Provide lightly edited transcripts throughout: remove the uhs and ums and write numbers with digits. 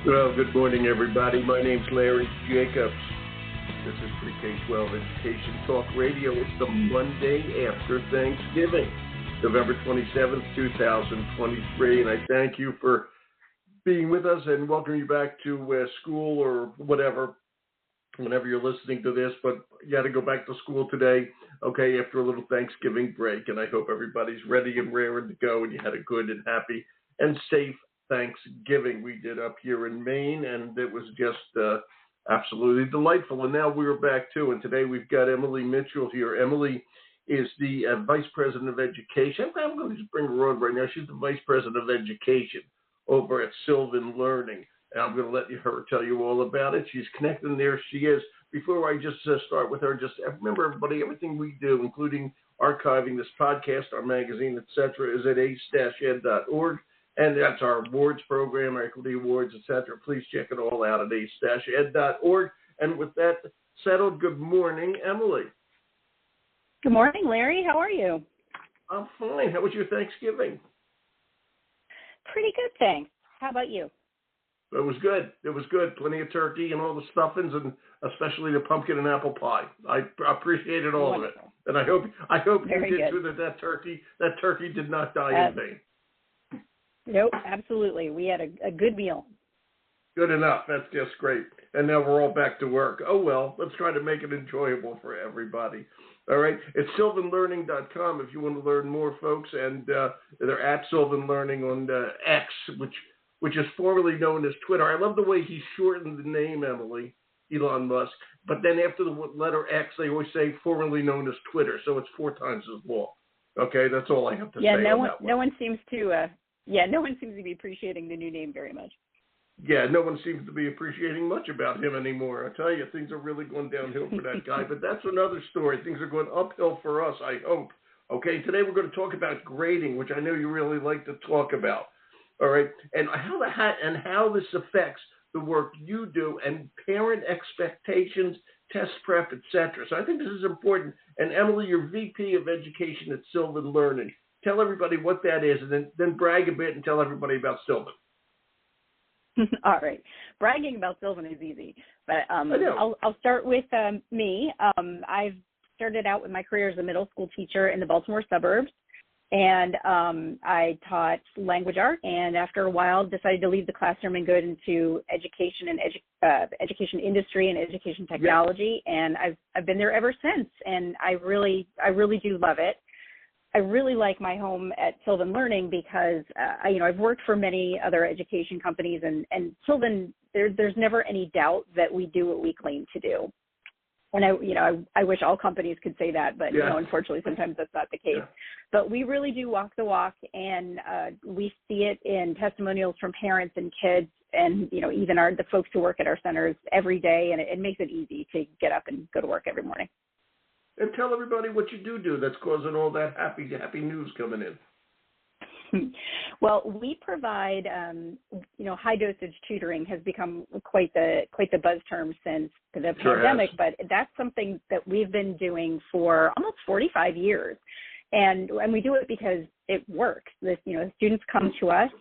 Well, good morning, everybody. My name's Larry Jacobs. This is Pre-K-12 Education Talk Radio. It's the Monday after Thanksgiving, November 27th, 2023. And I thank you for being with us and welcome you back to school or whatever, whenever you're listening to this. But you got to go back to school today, okay, after a little Thanksgiving break. And I hope everybody's ready and raring to go and you had a good and happy and safe Thanksgiving we did up here in Maine, and it was just absolutely delightful. And now we're back too, and today we've got Emily Mitchell here. Emily is the Vice President of Education. I'm going to just bring her on right now. She's the Vice President of Education over at SYLVAN Learning, and I'm going to let her tell you all about it. She's connected, and there she is. Before I just start with her, just remember, everybody, everything we do, including archiving this podcast, our magazine, etc., is at ace-ed.org. And that's our awards program, our equity awards, etc. Please check it all out at ace-ed.org. And with that settled, good morning, Emily. Good morning, Larry. How are you? I'm fine. How was your Thanksgiving? Pretty good, thanks. How about you? It was good. It was good. Plenty of turkey and all the stuffings, and especially the pumpkin and apple pie. I appreciated all Wonderful. of it. And I hope Very you did good. too, that turkey did not die in vain. Nope, absolutely. We had a good meal. Good enough. That's just great. And now we're all back to work. Oh, well, let's try to make it enjoyable for everybody. All right. It's sylvanlearning.com if you want to learn more, folks. And they're at Sylvan Learning on X, which is formerly known as Twitter. I love the way he shortened the name, Emily, Elon Musk. But then after the letter X, they always say formerly known as Twitter. So it's 4 times as long. Okay, that's all I have to say on that one. No one seems to be appreciating the new name very much. Yeah, no one seems to be appreciating much about him anymore. I tell you, things are really going downhill for that guy. But that's another story. Things are going uphill for us, I hope. Okay, today we're going to talk about grading, which I know you really like to talk about. All right, and how this affects the work you do and parent expectations, test prep, etc. So I think this is important. And Emily, you're VP of Education at SYLVAN Learning. Tell everybody what that is, and then brag a bit and tell everybody about SYLVAN. All right. Bragging about SYLVAN is easy, but I'll start with me. I've started out with my career as a middle school teacher in the Baltimore suburbs, and I taught language art, and after a while decided to leave the classroom and go into education and education industry and education technology, and I've been there ever since, and I really do love it. I really like my home at SYLVAN Learning because, I've worked for many other education companies, and SYLVAN, there's never any doubt that we do what we claim to do. And I wish all companies could say that, but unfortunately, sometimes that's not the case. Yeah. But we really do walk the walk, and we see it in testimonials from parents and kids, and even the folks who work at our centers every day, and it makes it easy to get up and go to work every morning. And tell everybody what you do that's causing all that happy news coming in. Well, we provide, high dosage tutoring has become quite the buzz term since the pandemic, but that's something that we've been doing for almost 45 years. And we do it because it works. Students come to us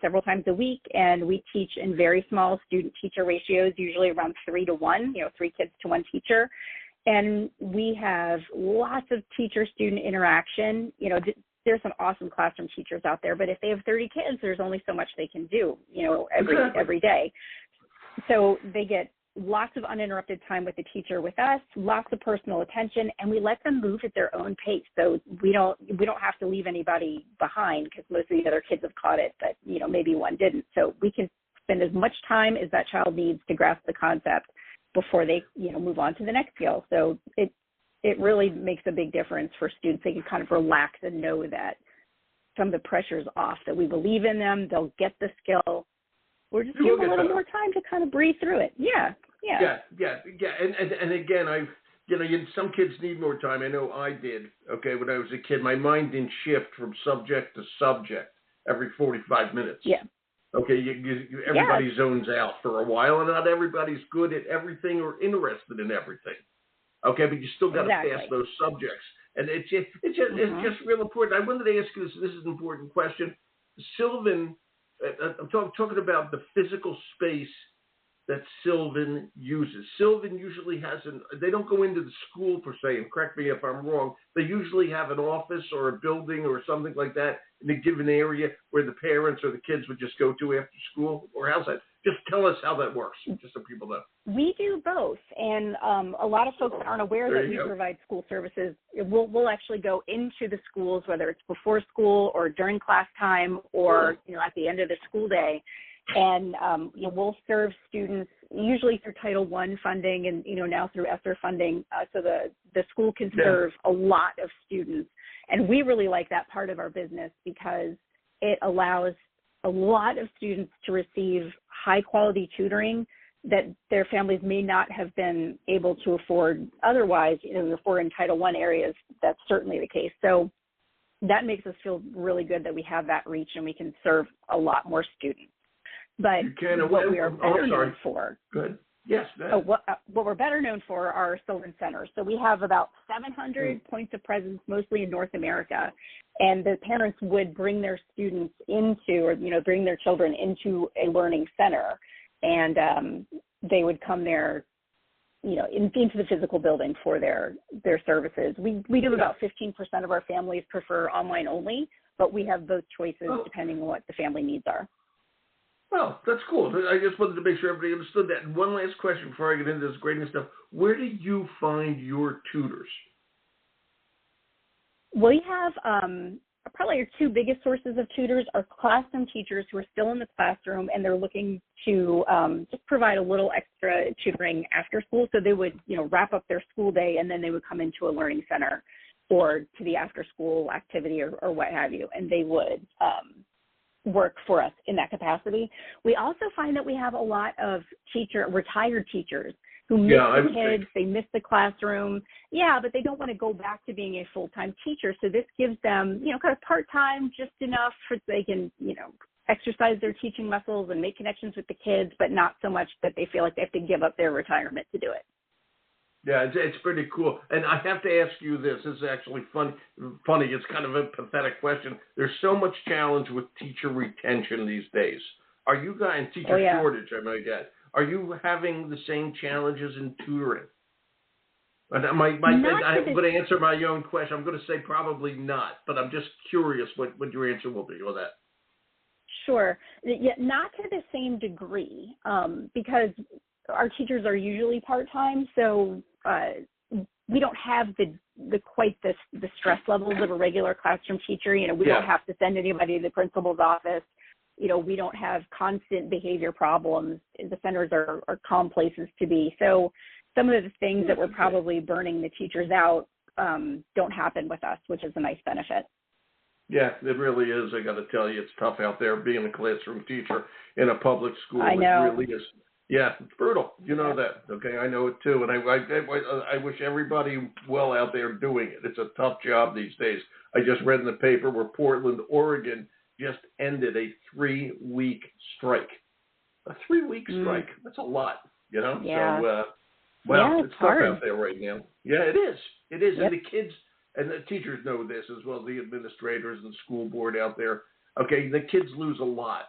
several times a week, and we teach in very small student-teacher ratios, usually around 3 to 1, 3 kids to 1 teacher. And we have lots of teacher-student interaction. There's some awesome classroom teachers out there, but if they have 30 kids, there's only so much they can do, every day. So they get lots of uninterrupted time with the teacher with us, lots of personal attention, and we let them move at their own pace. So we don't have to leave anybody behind because most of the other kids have caught it, but maybe one didn't. So we can spend as much time as that child needs to grasp the concept before they, move on to the next skill. So it really makes a big difference for students. They can kind of relax and know that some of the pressure's off, that we believe in them, they'll get the skill. We're just giving a little more time to kind of breathe through it. Yeah. And again, some kids need more time. I know I did, when I was a kid. My mind didn't shift from subject to subject every 45 minutes. Yeah. Okay, everybody zones out for a while, and not everybody's good at everything or interested in everything. Okay, but you still got to pass those subjects, and it's just real important. I wanted to ask you this is an important question. SYLVAN I'm talking about the physical space that SYLVAN uses. SYLVAN usually they don't go into the school per se, and correct me if I'm wrong, they usually have an office or a building or something like that in a given area where the parents or the kids would just go to after school, or how's that? Just tell us how that works, just so people know. We do both, and a lot of folks aren't aware that we provide school services. We'll actually go into the schools, whether it's before school or during class time or at the end of the school day. And we'll serve students usually through Title I funding and now through ESSER funding, so the school can serve a lot of students. And we really like that part of our business because it allows a lot of students to receive high quality tutoring that their families may not have been able to afford otherwise. If we're in Title I areas, that's certainly the case. So that makes us feel really good that we have that reach and we can serve a lot more students. But what we are better known for. Good. Yes. What we're better known for are SYLVAN centers. So we have about 700 points of presence, mostly in North America, and the parents would bring their students into, or bring their children into a learning center, and they would come there, into the physical building for their services. We do about 15% of our families prefer online only, but we have both choices depending on what the family needs are. Well, that's cool. I just wanted to make sure everybody understood that. And one last question before I get into this great new stuff. Where do you find your tutors? We have probably our two biggest sources of tutors are classroom teachers who are still in the classroom and they're looking to just provide a little extra tutoring after school. So they would, wrap up their school day and then they would come into a learning center or to the after school activity or what have you, and they would work for us in that capacity. We also find that we have a lot of retired teachers who miss the kids, they miss the classroom. Yeah, but they don't want to go back to being a full-time teacher. So this gives them, kind of part-time, just enough for they can, exercise their teaching muscles and make connections with the kids, but not so much that they feel like they have to give up their retirement to do it. Yeah, it's pretty cool. And I have to ask you this. This is actually funny. It's kind of a pathetic question. There's so much challenge with teacher retention these days. Are you guys, teacher shortage, I might add, are you having the same challenges in tutoring? I'm going to answer my own question. I'm going to say probably not, but I'm just curious what your answer will be on that. Sure. Yeah, not to the same degree, because our teachers are usually part-time, so we don't have the stress levels of a regular classroom teacher. We don't have to send anybody to the principal's office. We don't have constant behavior problems. The centers are calm places to be. So some of the things that were probably burning the teachers out don't happen with us, which is a nice benefit. Yeah, it really is. I got to tell you, it's tough out there being a classroom teacher in a public school. I know. It really is. Yeah, it's brutal. You know that. Okay, I know it too. And I wish everybody well out there doing it. It's a tough job these days. I just read in the paper where Portland, Oregon, just ended a 3-week strike. A 3-week strike. That's a lot, Yeah. So, it's tough hard out there right now. Yeah, it is. It is. Yep. And the kids and the teachers know this as well, the administrators and school board out there. Okay, the kids lose a lot.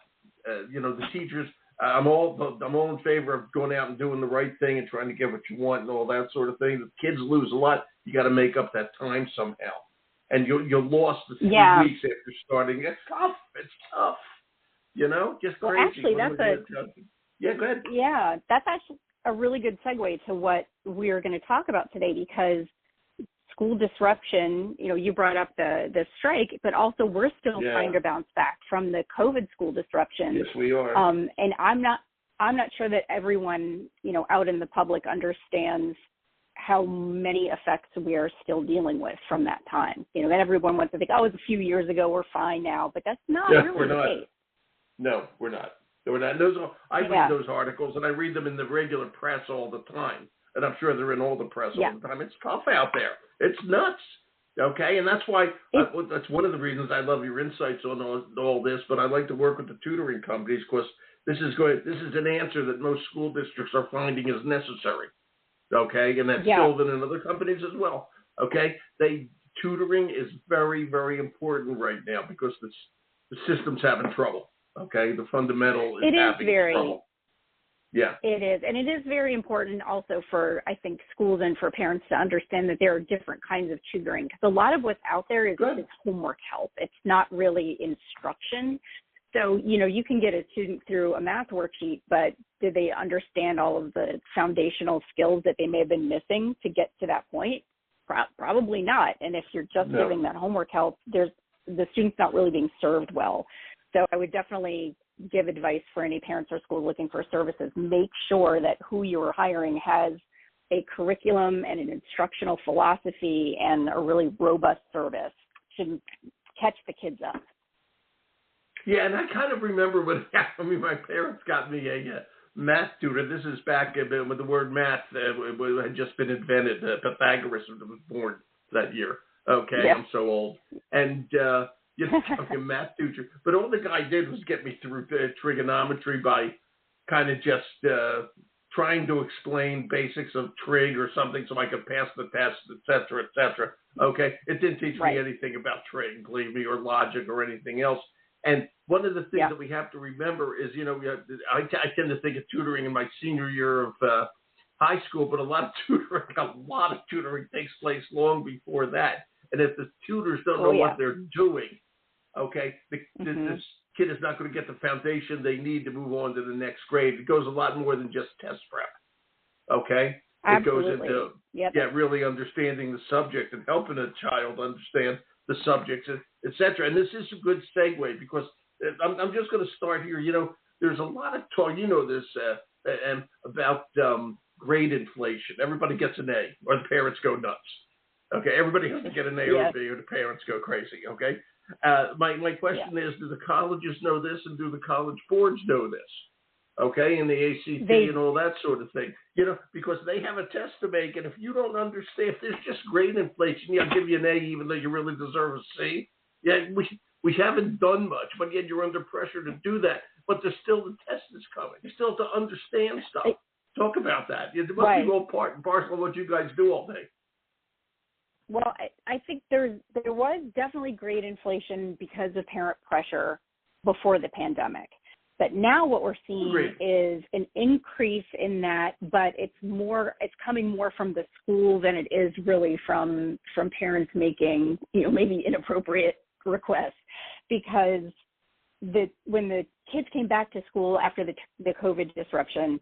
The teachers, I'm all in favor of going out and doing the right thing and trying to get what you want and all that sort of thing. The kids lose a lot. You got to make up that time somehow. And you're lost the 3 weeks after starting. It's tough. It's tough. Just crazy. Actually, yeah, go ahead. Yeah, that's actually a really good segue to what we're going to talk about today, because school disruption, you brought up the strike, but also we're still trying to bounce back from the COVID school disruption. Yes, we are. And I'm not sure that everyone, out in the public understands how many effects we are still dealing with from that time. And everyone wants to think, it's a few years ago, we're fine now, but that's not really the case. No, we're not. I read those articles, and I read them in the regular press all the time. And I'm sure they're in all the press all the time. It's tough out there. It's nuts. Okay, and that's why that's one of the reasons I love your insights on all this. But I like to work with the tutoring companies because this is an answer that most school districts are finding is necessary. Okay, and that's SYLVAN and other companies as well. Okay, tutoring is very, very important right now because the system's having trouble. Okay, the fundamental is It is having very. trouble. Yeah. It is. And it is very important also for, I think, schools and for parents to understand that there are different kinds of tutoring. Because a lot of what's out there is homework help. It's not really instruction. So, you can get a student through a math worksheet, but do they understand all of the foundational skills that they may have been missing to get to that point? Probably not. And if you're just giving that homework help, the student's not really being served well. So I would definitely give advice for any parents or schools looking for services. Make sure that who you're hiring has a curriculum and an instructional philosophy and a really robust service to catch the kids up. Yeah, and I kind of remember when my parents got me a math tutor. This is back when the word math had just been invented. Pythagoras was born that year. Okay, yeah. I'm so old. And a math teacher. But all the guy did was get me through trigonometry by kind of just trying to explain basics of trig or something so I could pass the test, et cetera, et cetera. Okay? It didn't teach me anything about trig, believe me, or logic or anything else. And one of the things that we have to remember is, I tend to think of tutoring in my senior year of high school, but a lot of tutoring takes place long before that. And if the tutors don't know what they're doing, okay, this kid is not going to get the foundation they need to move on to the next grade. It goes a lot more than just test prep, okay? Absolutely. It goes into really understanding the subject and helping a child understand the subjects, et cetera. And this is a good segue because I'm just going to start here. There's a lot of talk, this, about grade inflation. Everybody gets an A or the parents go nuts. Okay, everybody has to get an A or a B or the parents go crazy, okay? My question is, do the colleges know this and do the college boards know this? Okay, and the ACT and all that sort of thing. Because they have a test to make, and if you don't understand, if there's just grade inflation, I'll give you an A even though you really deserve a C. Yeah, we haven't done much, but yet you're under pressure to do that. But there's still the test is coming. You still have to understand stuff. Talk about that. It must be all part and parcel of what you guys do all day. Well, I think there was definitely grade inflation because of parent pressure before the pandemic. But now what we're seeing is an increase in that, but it's coming more from the school than it is really from parents making, maybe inappropriate requests. Because when the kids came back to school after the COVID disruption,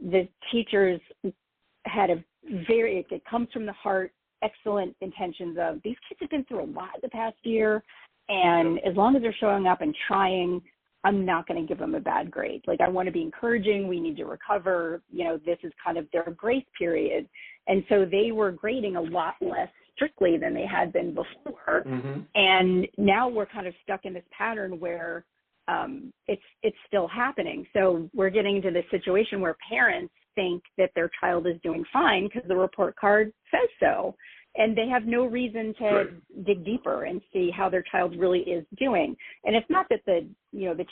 the teachers had it comes from the heart, excellent intentions of these kids have been through a lot the past year, and as long as they're showing up and trying, I'm not going to give them a bad grade. Like, I want to be encouraging. We need to recover. This is kind of their grace period. And so they were grading a lot less strictly than they had been before. Mm-hmm. And now we're kind of stuck in this pattern where it's still happening. So we're getting into this situation where parents think that their child is doing fine because the report card says so. And they have no reason to dig deeper and see how their child really is doing. And it's not that the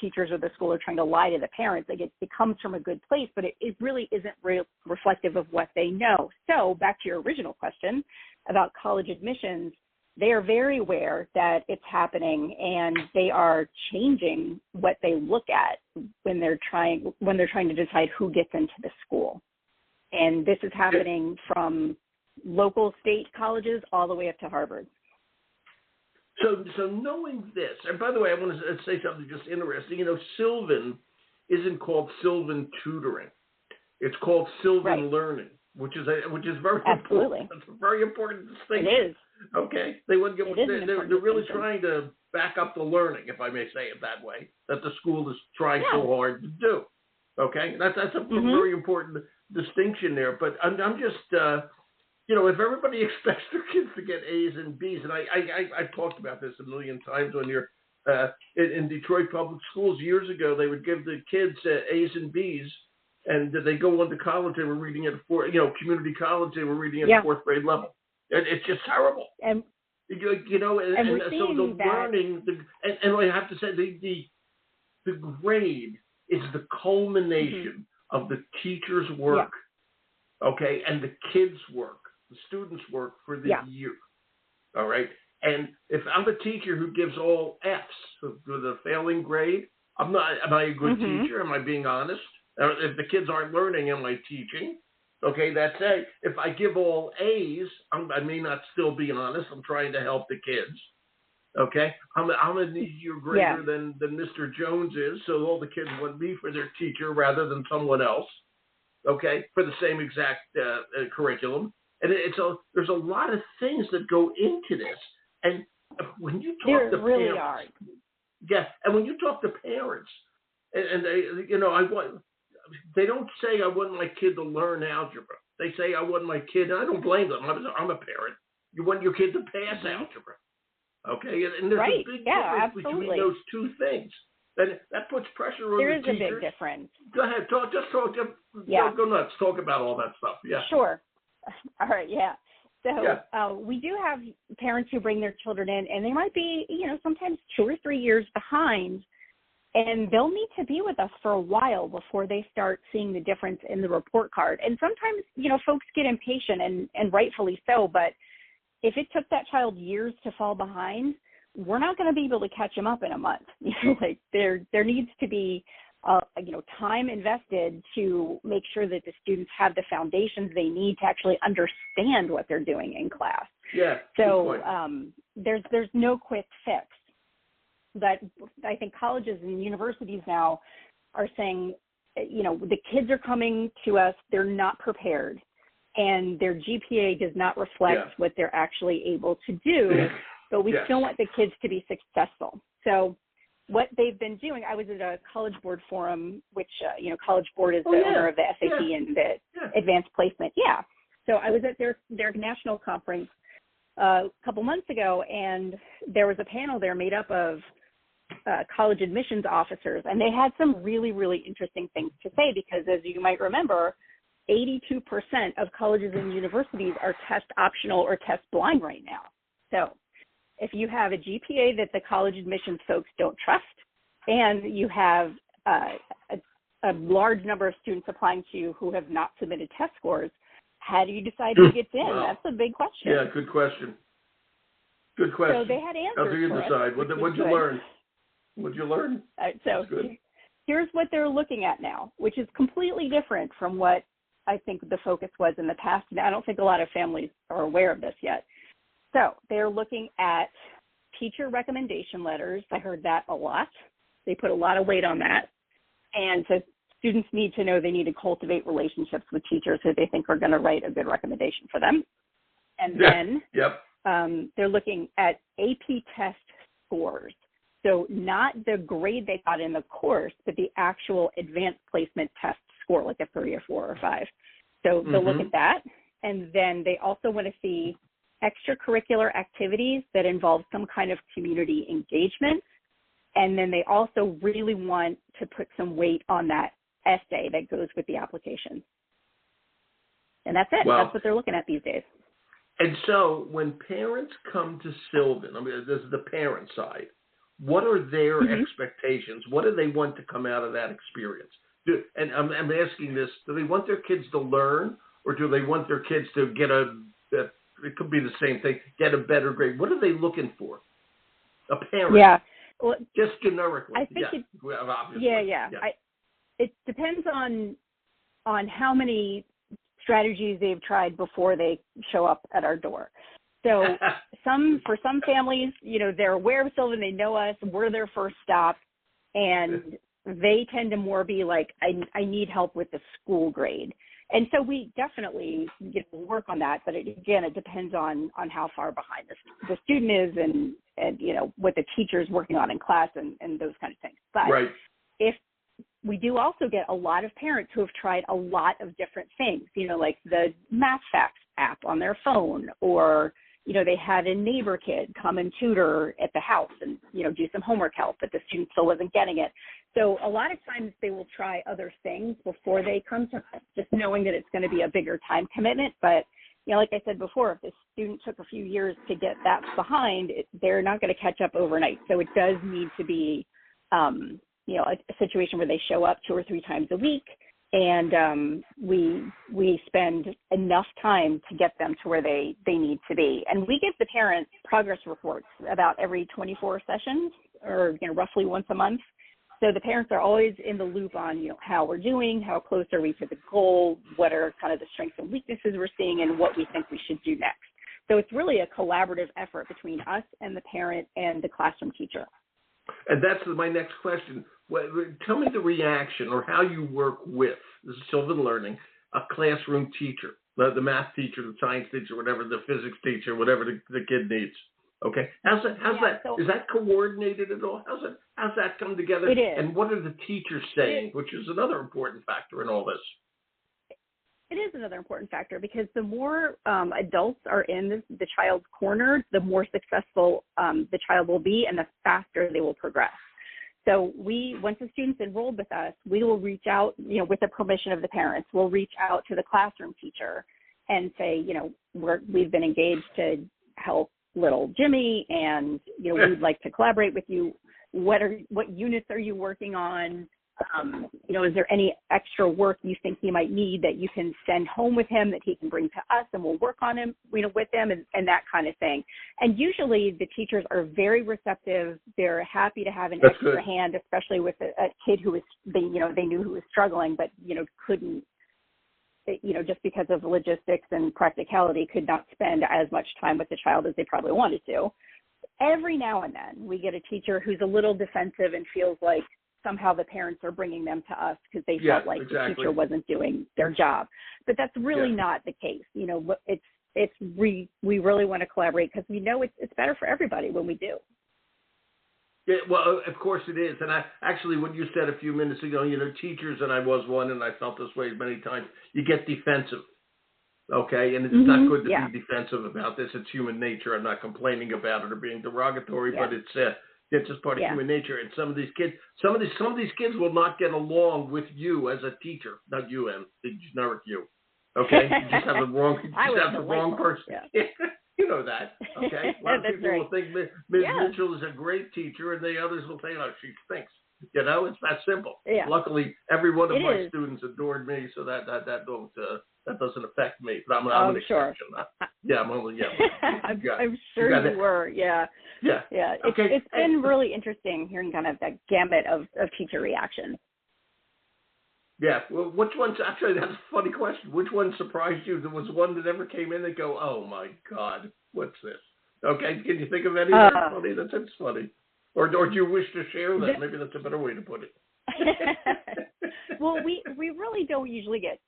teachers or the school are trying to lie to the parents. Like, it comes from a good place, but it really isn't reflective of what they know. So back to your original question about college admissions, they are very aware that it's happening, and they are changing what they look at when they're trying to decide who gets into the school. And this is happening from local state colleges all the way up to Harvard. So knowing this, and by the way, I want to say something just interesting. SYLVAN isn't called SYLVAN tutoring; it's called SYLVAN learning, which is very important. It's a very important distinction. It is. Okay, they're really trying to back up the learning, if I may say it that way, that the school is trying so hard to do. Okay, that's a very important distinction there. But I'm just if everybody expects their kids to get A's and B's, and I've talked about this a million times on your in Detroit public schools years ago, they would give the kids A's and B's, and they go on to college. They were reading at community college. They were reading at fourth grade level. It's just terrible. And so the learning, and I have to say the grade is the culmination of the teacher's work, okay, and the kids' work, the students' work for the year, all right? And if I'm a teacher who gives all F's with a failing grade, Am I a good Mm-hmm. teacher? Am I being honest? If the kids aren't learning, am I teaching? Okay, that's A. If I give all A's, I may not still be honest. I'm trying to help the kids. Okay, I'm an easier grader than Mr. Jones is, so all the kids want me for their teacher rather than someone else. Okay, for the same exact curriculum, and there's a lot of things that go into this. And when you talk to really parents, and when you talk to parents, and they, they don't say I want my kid to learn algebra. They say I want my kid. And I don't blame them. I'm a parent. You want your kid to pass algebra. Okay, and there's a big difference between those two things. That puts pressure on the teachers. There is a big difference. Go ahead, talk. Go nuts. Talk about all that stuff. Yeah. Sure. All right. Yeah. So we do have parents who bring their children in, and they might be, sometimes 2 or 3 years behind, and they'll need to be with us for a while before they start seeing the difference in the report card. And sometimes, folks get impatient, and rightfully so, but if it took that child years to fall behind, we're not going to be able to catch them up in a month. Like there needs to be, time invested to make sure that the students have the foundations they need to actually understand what they're doing in class. Yeah. So there's no quick fix. But I think colleges and universities now are saying, the kids are coming to us, they're not prepared, and their GPA does not reflect what they're actually able to do, but we still want the kids to be successful. So what they've been doing, I was at a College Board forum, which, College Board is the owner of the SAT and the Advanced Placement. Yeah. So I was at their national conference a couple months ago, and there was a panel there made up of college admissions officers, and they had some really, really interesting things to say because, as you might remember, 82% of colleges and universities are test optional or test blind right now. So if you have a GPA that the college admissions folks don't trust, and you have a large number of students applying to you who have not submitted test scores, how do you decide who gets in? Wow. That's a big question. Yeah, good question. Good question. So they had answers. How do you decide? What'd you learn? What'd you learn? So here's what they're looking at now, which is completely different from what I think the focus was in the past. And I don't think a lot of families are aware of this yet. So they're looking at teacher recommendation letters. I heard that a lot. They put a lot of weight on that. And so students need to know they need to cultivate relationships with teachers who they think are going to write a good recommendation for them. And then they're looking at AP test scores. So not the grade they got in the course, but the actual advanced placement test score, like a 3 or 4 or 5. So they'll look at that. And then they also want to see extracurricular activities that involve some kind of community engagement. And then they also really want to put some weight on that essay that goes with the application. And that's it. Wow. That's what they're looking at these days. And so when parents come to SYLVAN, this is the parent side, what are their expectations? What do they want to come out of that experience? And I'm asking this, do they want their kids to learn, or do they want their kids to get it could be the same thing, get a better grade? What are they looking for? A parent. Yeah. Well, just generically. I think it depends on how many strategies they've tried before they show up at our door. So for some families, they're aware of SYLVAN, they know us, we're their first stop, and they tend to more be like, I need help with the school grade. And so we definitely work on that, but it depends on how far behind the student is and what the teacher is working on in class and those kind of things. But if we do also get a lot of parents who have tried a lot of different things, like the MathFacts app on their phone, or they had a neighbor kid come and tutor at the house and, do some homework help, but the student still wasn't getting it. So a lot of times they will try other things before they come to us, just knowing that it's going to be a bigger time commitment. But, like I said before, if the student took a few years to get that behind, they're not going to catch up overnight. So it does need to be, a situation where they show up 2 or 3 times a week, and we spend enough time to get them to where they need to be. And we give the parents progress reports about every 24 sessions, or roughly once a month. So the parents are always in the loop on, how we're doing, how close are we to the goal, what are kind of the strengths and weaknesses we're seeing, and what we think we should do next. So it's really a collaborative effort between us and the parent and the classroom teacher. And that's my next question. Tell me the reaction or how you work with, this is Sylvan Learning, a classroom teacher, the math teacher, the science teacher, whatever, the physics teacher, whatever the kid needs. Okay, is that coordinated at all? How's that come together? It is. And what are the teachers saying, which is another important factor in all this? It is another important factor because the more adults are in the child's corner, the more successful the child will be and the faster they will progress. So once the student's enrolled with us, we will reach out, with the permission of the parents, we'll reach out to the classroom teacher and say, we've been engaged to help little Jimmy, and we'd like to collaborate with you. What units are you working on? Is there any extra work you think he might need that you can send home with him that he can bring to us, and we'll work on him, with him, and that kind of thing. And usually the teachers are very receptive. They're happy to have an extra hand, especially with a kid who they knew who was struggling, but couldn't. Just because of logistics and practicality, could not spend as much time with the child as they probably wanted to. Every now and then we get a teacher who's a little defensive and feels like somehow the parents are bringing them to us because they felt like the teacher wasn't doing their job. But that's really not the case. We really want to collaborate because we know it's better for everybody when we do. Yeah, well, of course it is. And actually, what you said a few minutes ago, teachers, and I was one, and I felt this way many times, you get defensive, okay? And it's not good to be defensive about this. It's human nature. I'm not complaining about it or being derogatory, but it's just part of human nature. And some of these kids will not get along with you as a teacher. Not you, Em. It's never you. Okay? You just have the wrong person. Yeah. You know that, okay? A lot of people will think Ms. Mitchell is a great teacher, and the others will say, she stinks. It's that simple. Yeah. Luckily, every one of my students adored me, so that doesn't affect me. But I'm an exception. I'm only, I'm sure you were, yeah. It's been really interesting hearing kind of that gamut of teacher reactions. Yeah, well, which ones, actually, that's a funny question. Which one surprised you? There was one that ever came in and go, oh, my God, what's this? Okay, can you think of any that are funny? That's funny. Or do you wish to share that? Maybe that's a better way to put it. Well, we really don't usually get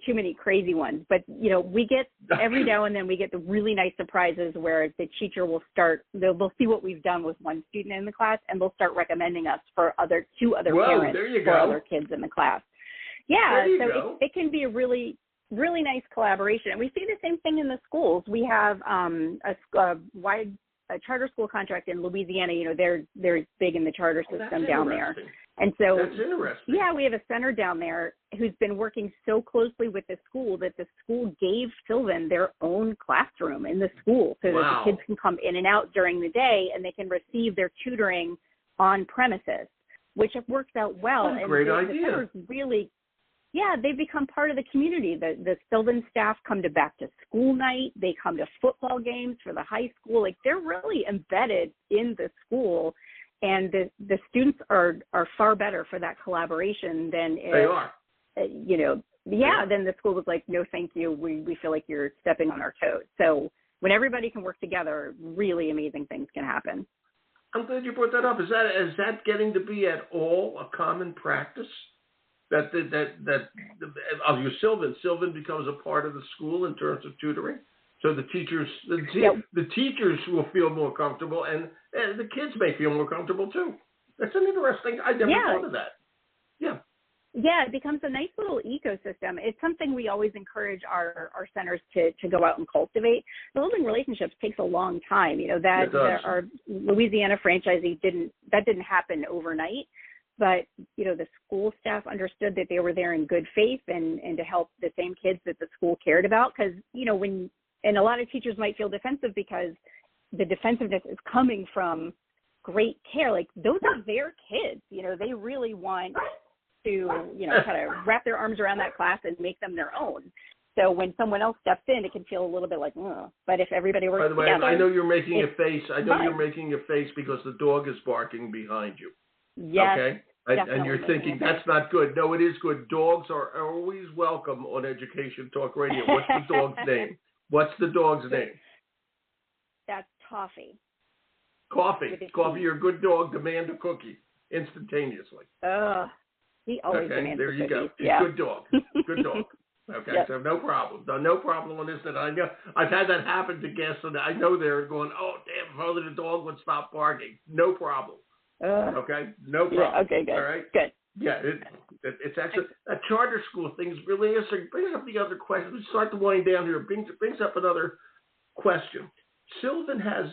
too many crazy ones, but we get every now and then we get the really nice surprises where the teacher will they'll see what we've done with one student in the class, and they'll start recommending us for two other parents for other kids in the class. Yeah, so it can be a really, really nice collaboration, and we see the same thing in the schools. We have a charter school contract in Louisiana. They're big in the charter system down there. And so, that's interesting. Yeah, we have a center down there who's been working so closely with the school that the school gave Sylvan their own classroom in the school so that the kids can come in and out during the day and they can receive their tutoring on premises, which works out well. That's a great idea. The center's really, they've become part of the community. The Sylvan staff come to back to school night. They come to football games for the high school. Like, they're really embedded in the school. And the students are far better for that collaboration than if, they are. Then the school was like, no, thank you. We feel like you're stepping on our toes. So when everybody can work together, really amazing things can happen. I'm glad you brought that up. Is that getting to be at all a common practice? That I'll use Sylvan. Sylvan becomes a part of the school in terms of tutoring. So the teachers will feel more comfortable, and the kids may feel more comfortable too. That's an interesting. I never thought of that. Yeah. Yeah, it becomes a nice little ecosystem. It's something we always encourage our centers to go out and cultivate. Building relationships takes a long time. Our Louisiana franchisee didn't happen overnight. But, the school staff understood that they were there in good faith and to help the same kids that the school cared about. Because, and a lot of teachers might feel defensive because the defensiveness is coming from great care. Like, those are their kids. They really want to, kind of wrap their arms around that class and make them their own. So when someone else steps in, it can feel a little bit like, ugh. But if everybody works together. By the way, together, I know you're making a face. I know fine. you're making a face because the dog is barking behind you. Yes. Okay? And you're thinking, that's not good. No, it is good. Dogs are always welcome on Education Talk Radio. What's the dog's name? What's the dog's name? That's Toffee. Coffee. Coffee, you're a good dog. Demand a cookie instantaneously. He always demands there you cookies. go. Yeah. Good dog. Good dog. Okay, yep. So no problem. No problem on this. And I know I've had that happen to guests, and I know they're going, oh, damn, if only the dog would stop barking. No problem. Okay? No problem. Yeah, okay, good. All right? Good. Yeah, it's actually a charter school thing is really interesting. Brings up the other question. We start to wind down here. Brings up another question. SYLVAN has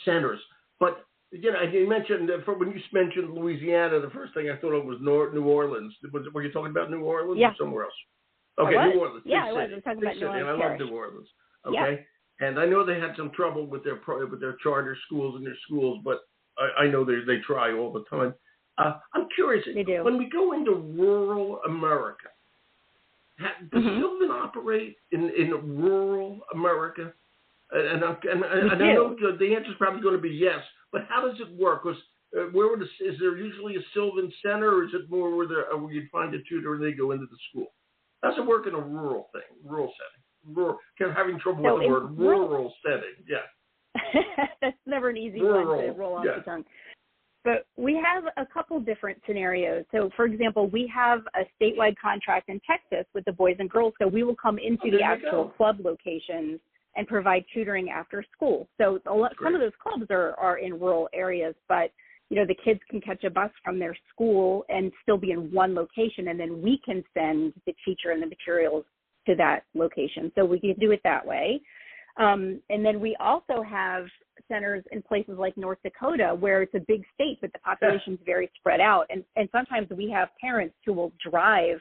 centers, but you mentioned when you mentioned Louisiana, the first thing I thought of was New Orleans. Were you talking about New Orleans or somewhere else? Okay, New Orleans. Yeah, I was talking about New Orleans. And I love New Orleans. Okay, and I know they had some trouble with their charter schools and their schools, but I know they try all the time. I'm curious. They do. When we go into rural America, does SYLVAN operate in rural America? And I know the answer is probably going to be yes, but how does it work? Is there usually a SYLVAN center, or is it more where you'd find a tutor and they go into the school? How does it work in a rural setting? Having trouble with the word rural setting. Yeah. That's never an easy one to roll off the tongue. But we have a couple different scenarios. So, for example, we have a statewide contract in Texas with the Boys and Girls, so we will come into the actual club locations and provide tutoring after school. So some of those clubs are in rural areas, but the kids can catch a bus from their school and still be in one location, and then we can send the teacher and the materials to that location. So we can do it that way. And then we also have centers in places like North Dakota where it's a big state, but the population is very spread out. And sometimes we have parents who will drive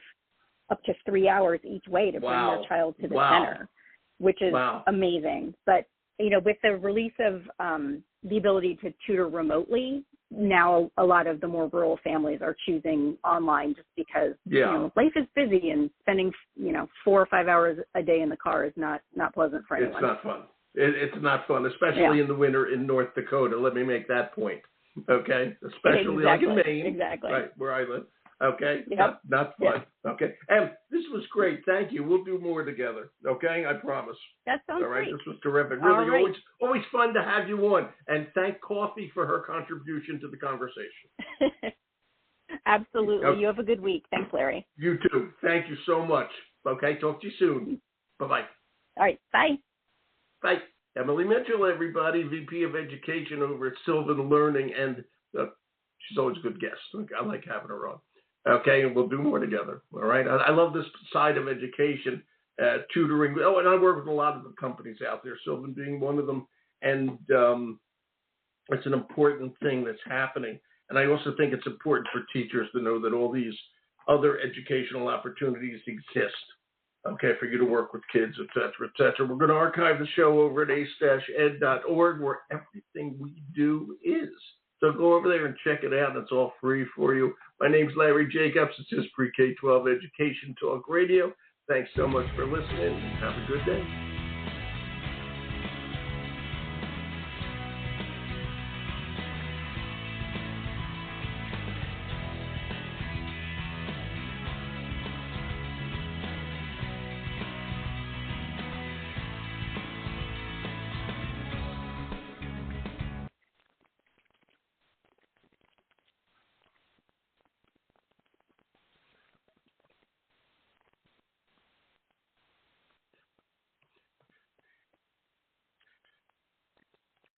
up to 3 hours each way to bring their child to the center, which is amazing. But, with the release of the ability to tutor remotely, now a lot of the more rural families are choosing online just because life is busy and spending 4 or 5 hours a day in the car is not pleasant for anyone. It's not fun. It's not fun, especially in the winter in North Dakota. Let me make that point. Okay, especially like in Maine, right where I live. Okay, not fun. Okay, and this was great. Thank you. We'll do more together. Okay, I promise. That sounds all right. Great. This was terrific. Really, always fun to have you on. And thank Coffee for her contribution to the conversation. Absolutely. Okay. You have a good week. Thanks, Larry. You too. Thank you so much. Okay, talk to you soon. Bye-bye. All right, bye. Bye. Emily Mitchell, everybody, VP of Education over at SYLVAN Learning, and she's always a good guest. I like having her on. Okay, and we'll do more together. All right. I love this side of education, tutoring. Oh, and I work with a lot of the companies out there, SYLVAN being one of them, and it's an important thing that's happening. And I also think it's important for teachers to know that all these other educational opportunities exist. Okay, for you to work with kids, et cetera, et cetera. We're going to archive the show over at ace-ed.org, where everything we do is. So go over there and check it out. It's all free for you. My name's Larry Jacobs. This is Pre-K-12 Education Talk Radio. Thanks so much for listening. Have a good day.